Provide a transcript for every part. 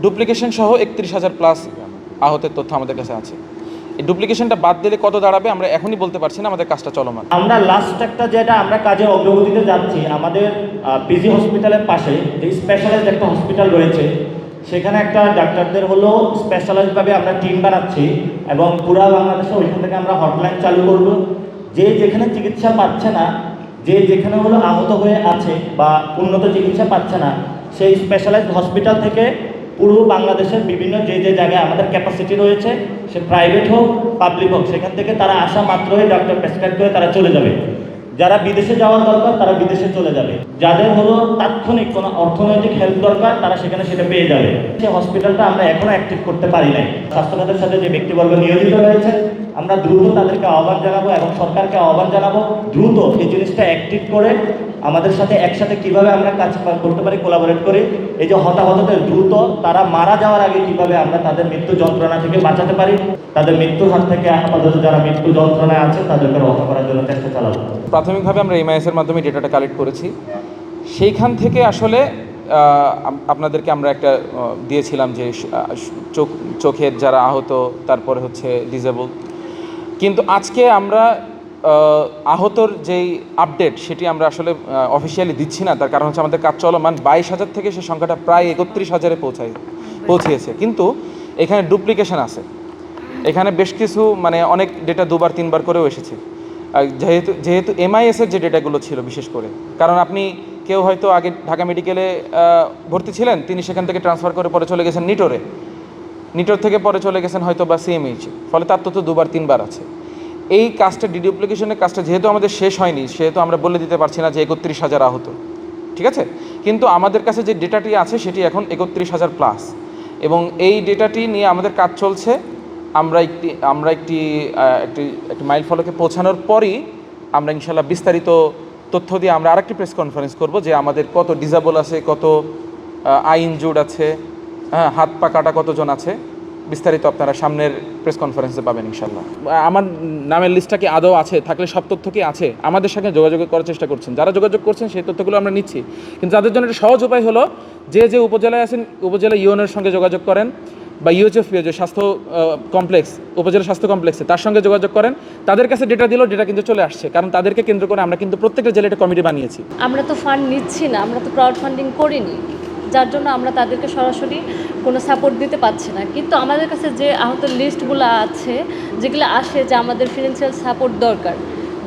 Duplication সহ 31,000 plus আহতের তথ্য আমাদের কাছে আছে। এই ডুপ্লিকেশনটা বাদ দিলে কত দাঁড়াবে আমরা এখনই বলতে পারছি না, আমাদের কাজটা চলমান। আমরা লাস্ট একটা যেটা আমরা কাজের অগ্রগতিতে যাচ্ছি, আমাদের পিজি হসপিটালের পাশে যে স্পেশালাইজড একটা হসপিটাল রয়েছে, সেখানে একটা ডাক্তারদের হলো স্পেশালাইজডভাবে আমরা টিম বানাচ্ছি এবং পুরা বাংলাদেশে ওইখান থেকে আমরা হটলাইন চালু করব। যে যেখানে চিকিৎসা পাচ্ছে না, যে যেখানে হলো আহত হয়ে আছে বা উন্নত চিকিৎসা পাচ্ছে না, সেই স্পেশালাইজড হসপিটাল থেকে পুরো বাংলাদেশের বিভিন্ন যে যে জায়গায় আমাদের ক্যাপাসিটি রয়েছে, সে প্রাইভেট হোক পাবলিক হোক, সেখান থেকে তারা আসা মাত্রই ডক্টর প্রেসক্রাইব করে তারা চলে যাবে। যারা বিদেশে যাওয়ার দরকার তারা বিদেশে চলে যাবে, যাদের হলো তাৎক্ষণিক কোনো অর্থনৈতিক হেল্প দরকার তারা সেখানে সেটা পেয়ে যাবে। সেই হসপিটালটা আমরা এখনও অ্যাক্টিভ করতে পারি নাই। স্বাস্থ্য খাতের সাথে যে ব্যক্তিবর্গ নিয়োজিত রয়েছে, আমরা দ্রুত তাদেরকে আহ্বান জানাবো এবং সরকারকে আহ্বান জানাবো দ্রুত এই জিনিসটা অ্যাক্টিভ করে আমাদের সাথে একসাথে কিভাবে আমরা কাজ করতে পারি, কোলাবোরেট করে এই যে হতাহতদের দ্রুত তারা মারা যাওয়ার আগে কিভাবে আমরা তাদের মৃত্যু যন্ত্রণা থেকে বাঁচাতে পারি, তাদের মৃত্যুর হাত থেকে আপাতত যারা মৃত্যু যন্ত্রণায় আছে তাদেরকে রক্ষা করার জন্য চেষ্টা চালাবো। প্রাথমিকভাবে আমরা এমআইএসের মাধ্যমে ডেটাটা কালেক্ট করেছি। সেইখান থেকে আসলে আপনাদেরকে আমরা একটা দিয়েছিলাম যে চোখের যারা আহত, তারপরে হচ্ছে ডিসেবল। কিন্তু আজকে আমরা আহতর যেই আপডেট সেটি আমরা আসলে অফিসিয়ালি দিচ্ছি না, তার কারণ হচ্ছে আমাদের কাজ চলমান। 22,000 থেকে সে সংখ্যাটা প্রায় 31,000-এ পৌঁছিয়েছে। কিন্তু এখানে ডুপ্লিকেশন আছে, এখানে বেশ কিছু মানে অনেক ডেটা দুবার তিনবার করেও এসেছে। যেহেতু এমআইএসের যে ডেটাগুলো ছিল বিশেষ করে, কারণ আপনি কেউ হয়তো আগে ঢাকা মেডিকেলে ভর্তি ছিলেন, তিনি সেখান থেকে ট্রান্সফার করে পরে চলে গেছেন নিটোর থেকে পরে চলে গেছেন হয়তো বা সিএমএইচ, ফলে তার তো দুবার তিনবার আছে। এই কাজটা ডিডুপ্লিকেশনের কাজটা যেহেতু আমাদের শেষ হয়নি, সেহেতু আমরা বলে দিতে পারছি না যে 31,000 আহত, ঠিক আছে। কিন্তু আমাদের কাছে যে ডেটাটি আছে সেটি এখন 31,000 প্লাস, এবং এই ডেটাটি নিয়ে আমাদের কাজ চলছে। আমরা একটি মাইল ফলকে পৌঁছানোর পরই আমরা ইনশাল্লাহ বিস্তারিত তথ্য দিয়ে আমরা আরেকটি প্রেস কনফারেন্স করব যে আমাদের কত ডিসেবল আছে, কত আই ইনজুর্ড আছে, হাত পা কাটা কতজন আছে, বিস্তারিত আপনারা সামনের প্রেস কনফারেন্সে পাবেন ইনশাল্লাহ। আমার নামের লিস্টটা কি আদৌ আছে, থাকলে সব তথ্য কি আছে, আমাদের সঙ্গে যোগাযোগ করার চেষ্টা করছেন। যারা যোগাযোগ করছেন সেই তথ্যগুলো আমরা নিচ্ছি, কিন্তু তাদের জন্য একটা সহজ উপায় হলো যে উপজেলায় আছেন উপজেলা ইউএনের সঙ্গে যোগাযোগ করেন, বা ইউএচএফপিও যে স্বাস্থ্য কমপ্লেক্স, উপজেলা স্বাস্থ্য কমপ্লেক্সে, তার সঙ্গে যোগাযোগ করেন। তাদের কাছে ডেটা দিলেও ডেটা কিন্তু চলে আসছে, কারণ তাদেরকে কেন্দ্র করে আমরা কিন্তু প্রত্যেকটা জেলায় একটা কমিটি বানিয়েছি। আমরা তো ফান্ড নিচ্ছি না, আমরা তো ক্রাউড ফান্ডিং করিনি, যার জন্য আমরা তাদেরকে সরাসরি কোনো সাপোর্ট দিতে পারছি না। কিন্তু আমাদের কাছে যে আহত লিস্টগুলো আছে, যেগুলো আসে যে আমাদের ফিনান্সিয়াল সাপোর্ট দরকার,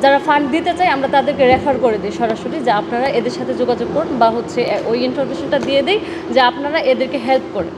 যারা ফান্ড দিতে চায় আমরা তাদেরকে রেফার করে দিই সরাসরি যে আপনারা এদের সাথে যোগাযোগ করুন, বা হচ্ছে ওই ইনফরমেশনটা দিয়ে দিই যে আপনারা এদেরকে হেল্প করেন।